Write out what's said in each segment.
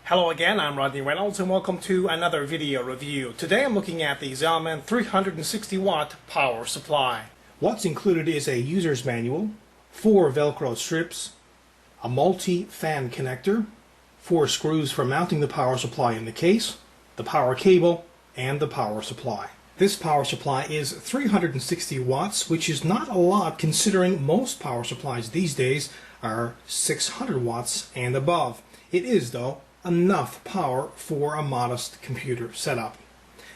Hello again, I'm Rodney Reynolds and welcome to another video review. Today I'm looking at the Xiaomi 360 watt power supply. What's included is a user's manual, 4 Velcro strips, a multi-fan connector, 4 screws for mounting the power supply in the case, the power cable, and the power supply. This power supply is 360 watts, which is not a lot considering most power supplies these days are 600 watts and above. It is, though, enough power for a modest computer setup.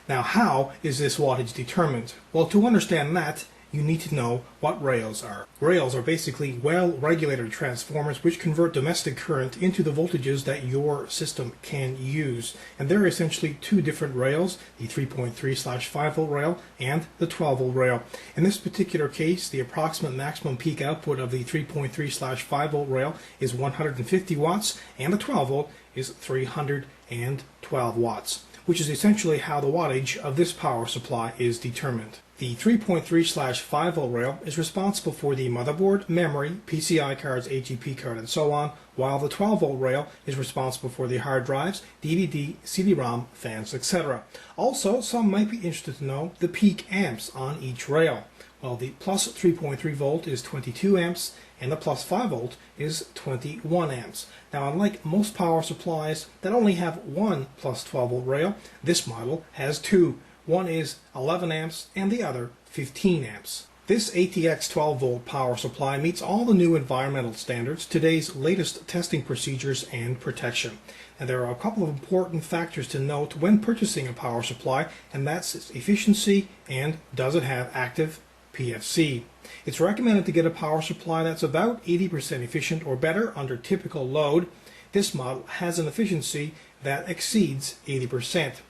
Now, how is this wattage determined? Well, to understand that, you need to know what rails are. Rails are basically well-regulated transformers which convert domestic current into the voltages that your system can use. And there are essentially 2 different rails, the 3.3/5 volt rail and the 12 volt rail. In this particular case, the approximate maximum peak output of the 3.3/5 volt rail is 150 watts and the 12 volt is 312 watts, which is essentially how the wattage of this power supply is determined. The 3.3/5 volt rail is responsible for the motherboard, memory, PCI cards, AGP card, and so on, while the 12 volt rail is responsible for the hard drives, DVD, CD-ROM, fans, etc. Also, some might be interested to know the peak amps on each rail. Well, the plus 3.3 volt is 22 amps, and the plus 5 volt is 21 amps. Now, unlike most power supplies that only have one plus 12 volt rail, this model has 2. One is 11 amps and the other 15 amps. This ATX 12 volt power supply meets all the new environmental standards, today's latest testing procedures and protection. And there are a couple of important factors to note when purchasing a power supply, and that's its efficiency and does it have active PFC. It's recommended to get a power supply that's about 80% efficient or better under typical load. This model has an efficiency that exceeds 80%.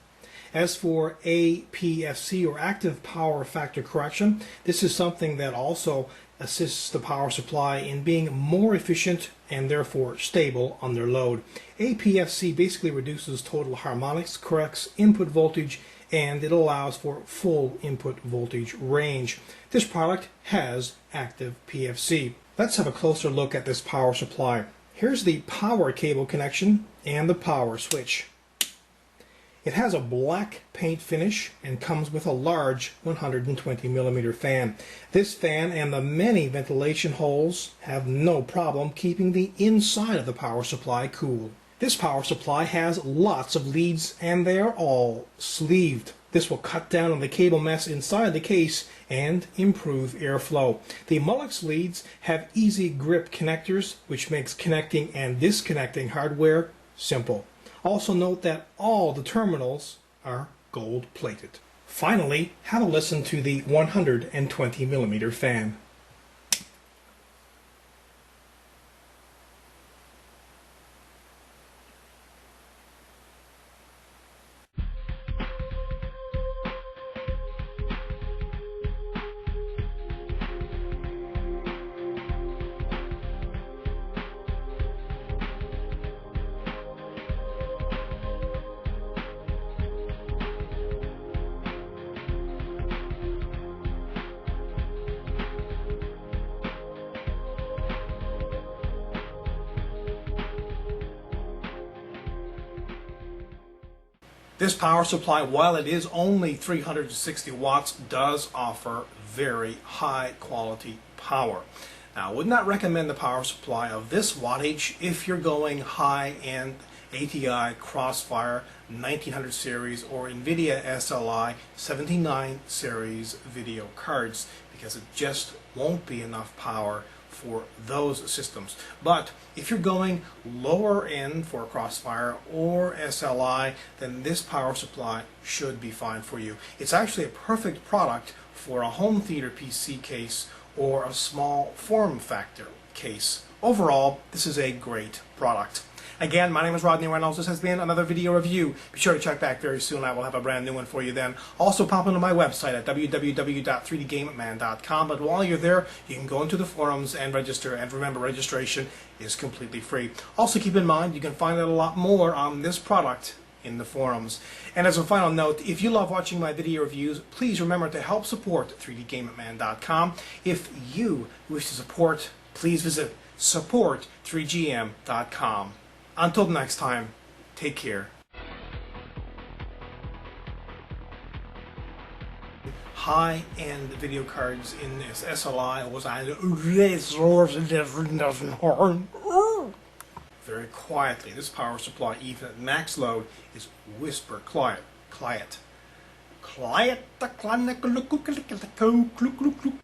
As for APFC, or active power factor correction, this is something that also assists the power supply in being more efficient and therefore stable under load. APFC basically reduces total harmonics, corrects input voltage, and it allows for full input voltage range. This product has active PFC. Let's have a closer look at this power supply. Here's the power cable connection and the power switch. It has a black paint finish and comes with a large 120mm fan. This fan and the many ventilation holes have no problem keeping the inside of the power supply cool. This power supply has lots of leads and they are all sleeved. This will cut down on the cable mess inside the case and improve airflow. The Molex leads have easy grip connectors, which makes connecting and disconnecting hardware simple. Also note that all the terminals are gold plated. Finally, have a listen to the 120mm fan. This power supply, while it is only 360 watts, does offer very high quality power. Now, I would not recommend the power supply of this wattage if you're going high-end ATI Crossfire 1900 series or NVIDIA SLI 79 series video cards, because it just won't be enough power for those systems. But if you're going lower end for Crossfire or SLI, then this power supply should be fine for you. It's actually a perfect product for a home theater PC case or a small form factor case. Overall, this is a great product. Again, my name is Rodney Reynolds. This has been another video review. Be sure to check back very soon. I will have a brand new one for you then. Also, pop into my website at www.3dgameman.com. But while you're there, you can go into the forums and register. And remember, registration is completely free. Also, keep in mind, you can find out a lot more on this product in the forums. And as a final note, if you love watching my video reviews, please remember to help support 3dgameman.com. If you wish to support, please visit support3gm.com. Until next time, take care. High-end video cards in this SLI was very quietly. This power supply, even at max load, is whisper quiet.